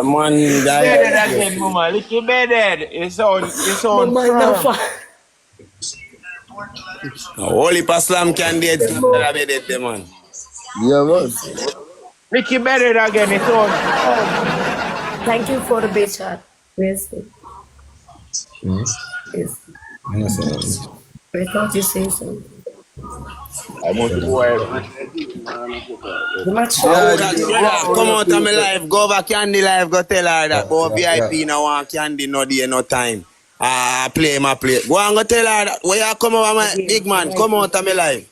man, Bedded again, mama. Look, you bedded. It's on firm. Holy Paslam candidates that are dead, man. Yeah, man. Look, you bedded again. It's on firm. Thank you for the big shot. Yes. Yes. I thought you say so. I must go ahead. The match. Come out of my life, go over Candy life, go tell her that. But VIP now want Candy no day, no time. Play my play. Go and go tell her that. Where you come over, my big man, come out of my life.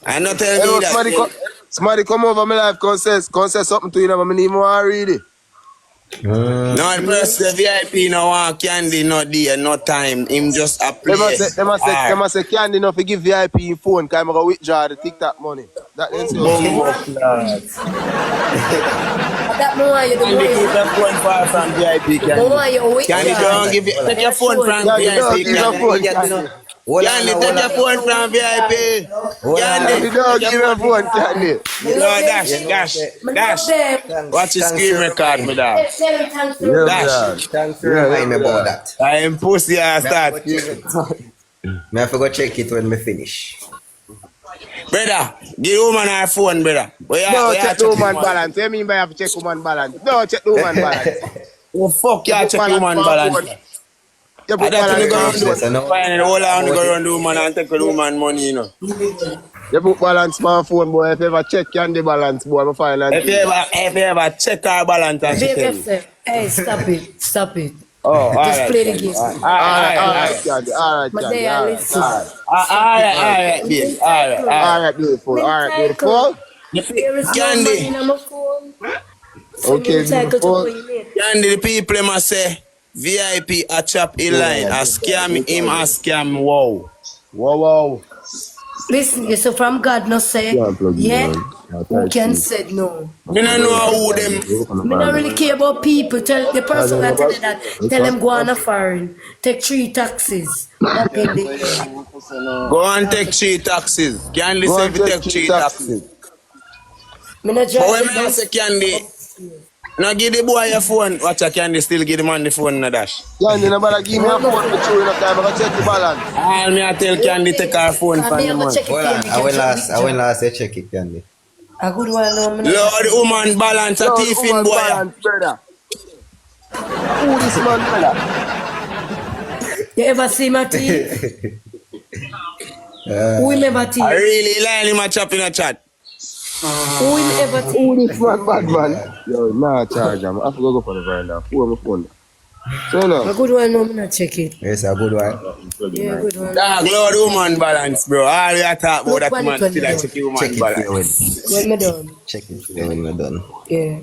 And not tell me that. Somebody come over my life, come say something to you, but I need more read it. No, the person VIP no want Candy no day, no time. Him just a play. They must say Candy no forgive VIP in phone, because I'm going to withdraw the TikTok money. That then say, That more you Candy keep your phone far from VIP, Candy. Candy don't give you, take your phone from VIP, Candy. Candy, take your phone from VIP. Candy, don't give your phone, Candy. No, dash. Watch his screen record, me dog. Dash. Thanks for reminding me about that. I am pussy ass that. I have to go check it when I finish. Brother, give woman her phone, brother. No, check the woman balance. What do you mean by have to check woman balance? No, check the woman balance. Oh, fuck you, check woman balance. You I put don't think balance you're going to do it. Hold on, you go around the woman and take the woman money, you know. You put balance on my phone, boy. If you ever check Candy balance, boy, I'm fine. If you ever check her balance and she tell you. Hey, stop it. Oh, all Just right. play the game. All right, Candy. All right, But Candy. they are listening. All right, beautiful. All right, beautiful. There is no Candy. money in my phone. Okay, beautiful. Candy, the people must say VIP a chop in line. A scam him, a scam wow. Wow. Listen, so from God no say, yeah, who can say no? Me don't know who them. Me don't really care about people. Tell the person that tell you that, tell them go on a foreign, take 3 taxes. Go and take 3 taxes. Candy say if you take 3 taxes. Me not But when drive I say Candy, now give the boy your phone. Watch a Candy still give the man the phone in the dash. Candy, nobody give me a phone for chewing up time. I'm going to check the balance. All me I tell Candy take her phone from the man. Hold on, I will last check it, Candy. A good one, no. Lord, the woman balance a thief in boy. Balance, brother. Who this man, brother? You ever see my teeth? Who him ever teeth? I really line him a chop in a chat. Who him ever teeth? Who this man, bad man? Yo, nah, charge him. I have to go for the veranda. Who am I phone? So now. A good one, no, I'm not check it. Yes, a good one. Yeah, good one. Dog, Lord, woman balance, bro. All we are talking about that man still a check the woman balance. When me done? Check it when we're done. Yeah.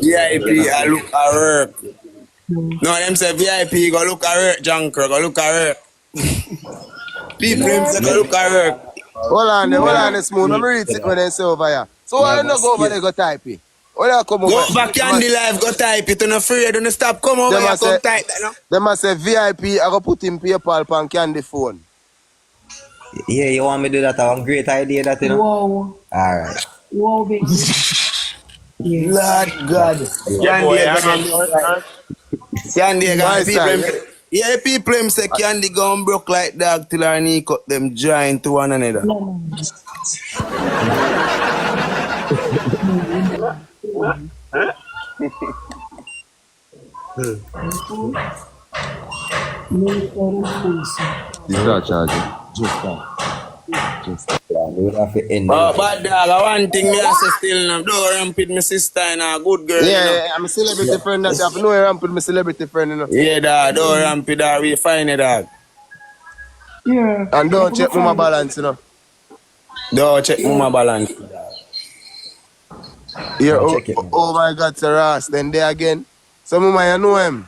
VIP, I look at work. No, them say VIP, go look at work, Junker, go look at work. People them say go look at work. Hold on, smooth. I'm reading it when they say over here. So why don't go over there, go type it? Go back Candy live, go type it. Don't afraid, don't stop. Come over here, come type that. No? They must say VIP, I go put in PayPal on Candy phone. Yeah, you want me to do that? I have a great idea that, you know? Whoa. Alright. Whoa, big. Lord God. Candy gone people. Yeah, people them say Candy gone broke like dog till her knee cut them join to one another. It's not charging. Just that. Oh, bad dog, one thing me I say still now. Don't ramp with my sister and a good girl. Yeah, I'm a celebrity friend. That I have no ramp with my celebrity friend, you know. Yeah, dog, don't ramp with her. We find it, dog. Yeah. And don't check my balance, you know. Don't check my balance. Yeah, oh my God, Sir Ross. Then there again. So, mama, you know him.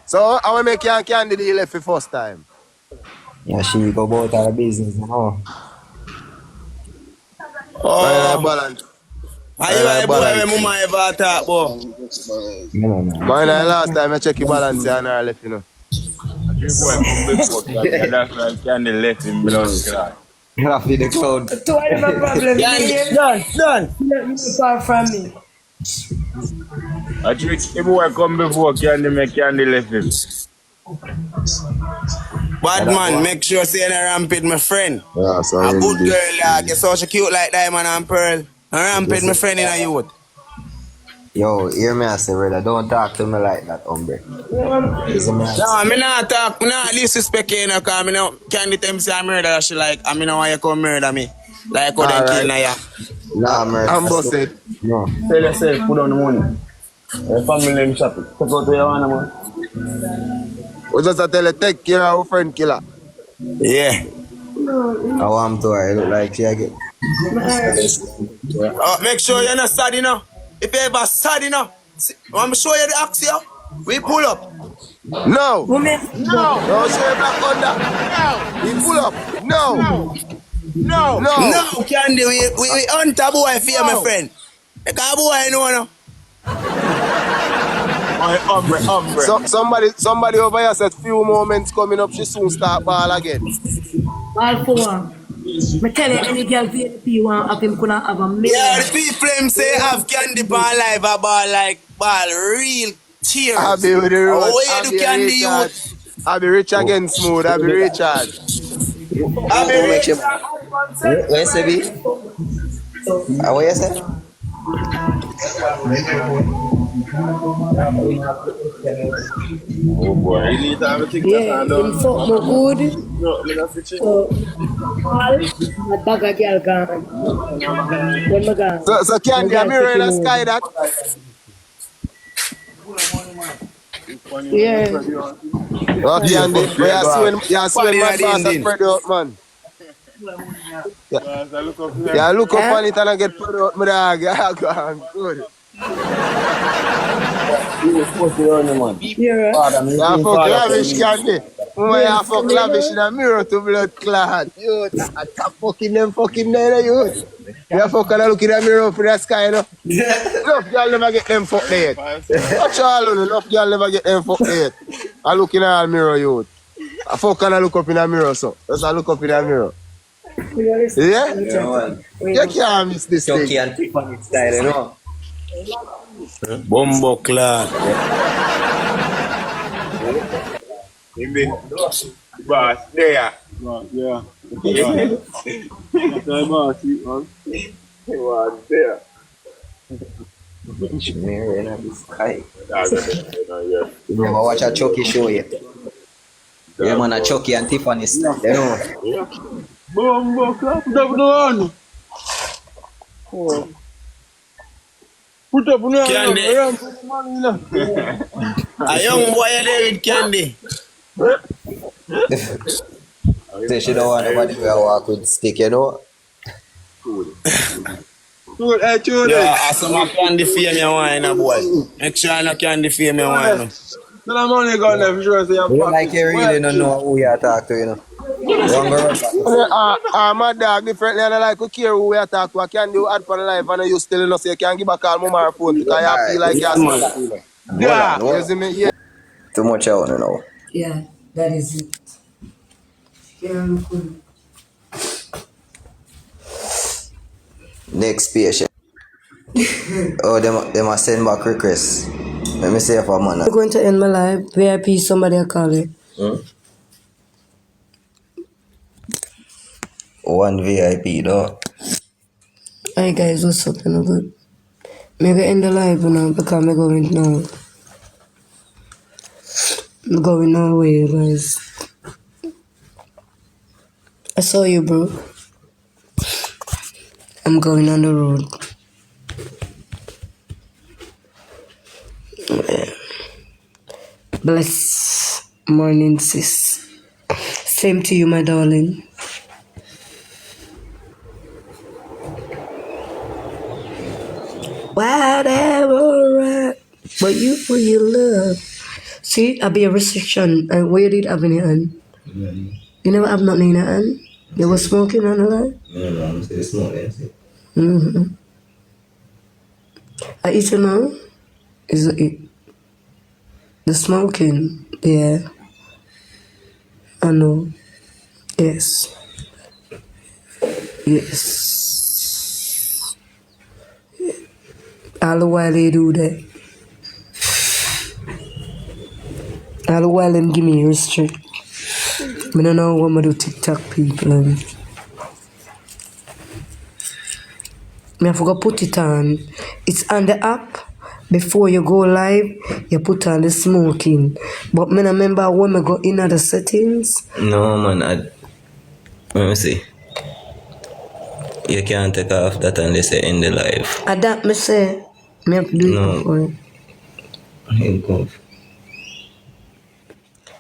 So, I will make you Candy the left the first time. Yeah, she go about her business, you know. Oh, balance. Are you a boy when mama ever talk about? No. But last time I check your balance and I left, you know. That's why Candy left him below the car. Happy the cloud. So I have a problem. Candy, See? done. You're far from me. I trick the boy come before Candy make Candy left him. Bad That man, boy. make sure say in a rampage, my friend. Yeah, so A good indeed. girl, guess how she cute like Diamond and Pearl. A rampage, my friend in a youth. Yo, hear me I say, brother, don't talk to me like that, hombre. Is a man. No, me not talk, me not disrespect you, cause me no Candy tell me say I murder her, she like, I mean, why you come murder me. Like how them kill Alright. Naya. Nah, murder. I'm busted. No. Tell yourself, put on the money. Your family name shopping. Take out where you want, man. We just tell her, take care of our friend killer. Yeah. I want to her. It look like she get. Make sure you're not sad, you know. If you ever sad, you know, I'm show you the axe here. We pull up. No. Women. No! No, say Black Thunder. No! We pull up. No. No! No! No. No, Candy, we hunt a boy for you, my No. friend. Like a boy, you know, no. My umbre. Somebody over here said few moments coming up, she soon start ball again. All for one. Me tell you, any girl VIP want have him could have a million. Yeah, the people them say have Candy pan live about like ball real tears. I be with the road. Oh, I where be do Candy Richard. youth? I be rich again, smooth. I be Richard. I Who be makes you? rich. Where you say, B? What you say? Oh boy. You need to have a TikTok Yeah, and him fuck me good. No, me not fit So, all my bag of girl gone. When me gone. So Candy, I'm here in the sky that. Yeah. Oh, Candy, but you see when my boss has spread out, man. Yeah, look up on it and I get spread out, my dog. Yeah, go on, good. Yeah. Yeah, fuck lavish, Candy. Yeah, fuck lavish in a mirror to blood clot. Youth, I stop fucking them fucking there, youth. Yeah, fuck and I look in the mirror for the sky, you know. Enough girl never get them fuck there. Watch all of them, enough girl never get them fuck there. I look in the mirror, youth. I fuck and I look up in the mirror, so. Just I look up in the mirror. Yeah? You can't miss this Chucky thing. and Tiffany style, you know. Bumbo clad. In the boss there. Yeah. That's my boss, man. He was there. Mirror in the sky. That's You never watch a Chucky show yet. Yeah, man, a Chucky and Tiffany style, you know. Boom, clap it up on. Put up on Candy. A young boy there with Candy. Say she don't want nobody to walk with stick, you know. Yeah, I saw my Candy fear me wine, boy. Make sure I no Candy fear me wine. Then I'm only going there for sure. You don't like you really don't know who you talk to, you know. My dog differently and I like to care who we attack. What can do add for the life and you still know so you can give a call mama or phone because you feel like you're still. Yeah, you see me? Yeah. Too much out, you know. Yeah, that is it. Yeah, good. Next patient. Oh, they must send back requests. Let me see if I'm on I'm going to end my life. VIP, somebody will call it. One VIP, though. Hi guys, what's up? You know good? Maybe end the live now because I'm going now. I'm going nowhere, guys. I saw you, bro. I'm going on the road. Yeah. Bless morning, sis. Same to you, my darling. Whatever, but you for your love. See, I be a restriction. And where did I have in your hand? You never have nothing in your hand? You were smoking on the line? No, I'm still smoking. Mm-hmm. I eat you now? Is it the smoking? Yeah. I know. Yes. Yes. All the while they do that. All the while them give me restrict. I don't know what I do TikTok people and I forgot put it on. It's on the app. Before you go live, you put on the smoking. But I remember when I go in the settings. No man, let me see. You can't take off that unless you end the live. That me say, me have to do it before. It go.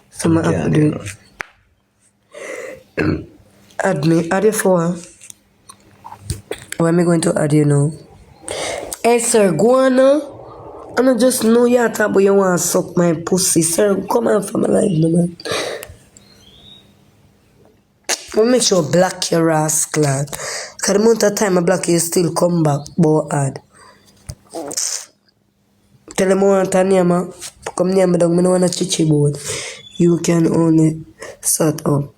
So I have to do it. Add you for. Why am I going to add you now? Hey sir, go on now. I don't just know you talk about you want to suck my pussy. Sir, come on from my life, no man. I'll make sure I block your rascal. Because the amount of time I block you, still come back, but add. Tell them I want to name her. Come near me down, I don't want a chichi board. You can only start up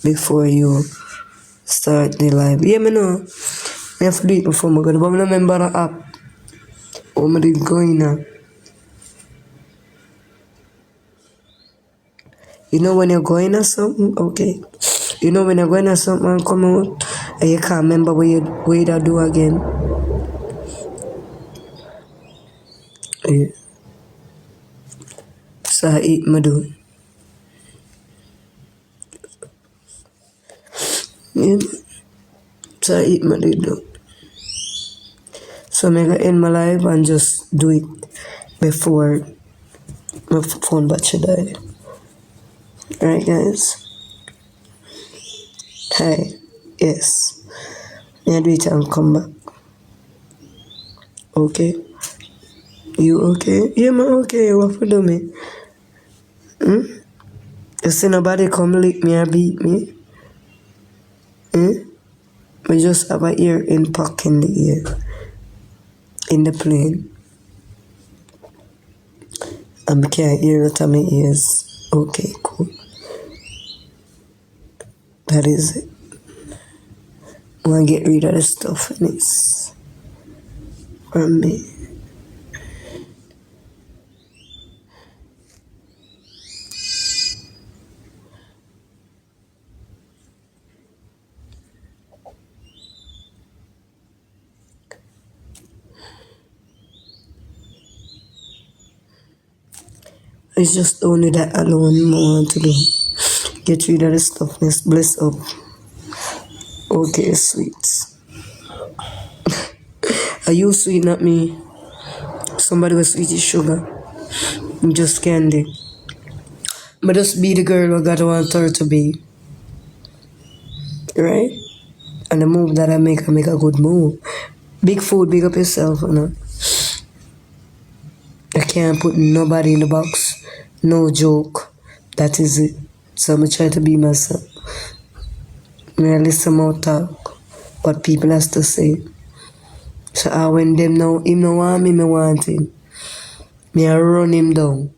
before you start the live. Yeah, me know. I have to do it before I go. But I don't remember the app. Oh, I did go in now. You know when you're going or something? Okay. You know when you're going or something and come out and you can't remember what you do again? Yeah. So I eat my do. Yeah. So I eat my do. So I'm going to end my life and just do it before my phone battery die. Alright guys? Hi. Yes. I do it and come back. Okay? You okay? Yeah, man, okay. What for do me? You see nobody come lick me or beat me? I just have a ear in pack in the ear. In the plane. And I can't hear out of my ears. Okay, cool. That is it. I want to get rid of the stuff in this. From me. It's just only that alone I want to do. Get rid of the stuffness. Bless up. Okay, sweets. Are you sweet, not me? Somebody was sweet is sugar. I'm just candy. But just be the girl I God want her to be. Right? And the move that I make a good move. Big food, big up yourself, you know. I can't put nobody in the box. No joke. That is it. So I'm try to be myself. I listen more talk. What people has to say. So when them know him no want me, me want him. Me I run him down.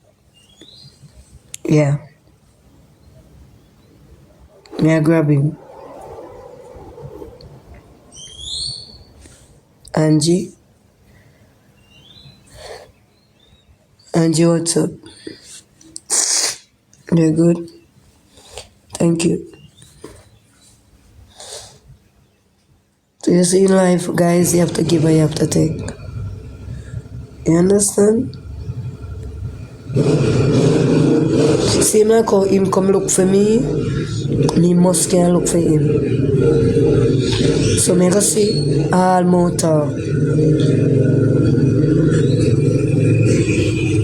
Yeah. Me I grab him. Angie, what's up? You're good? Thank you. So you see in life, guys, you have to give or you have to take. You understand? See like how him come look for me must can look for him. So me go see all more talk.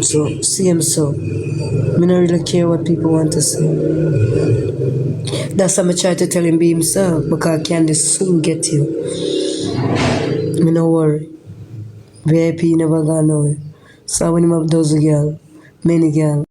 So see him so. Me don't really care what people want to say. That's how I try to tell him be himself because Candy soon get you. Me no worry. VIP never gone nowhere. So when him have those girl, many girl.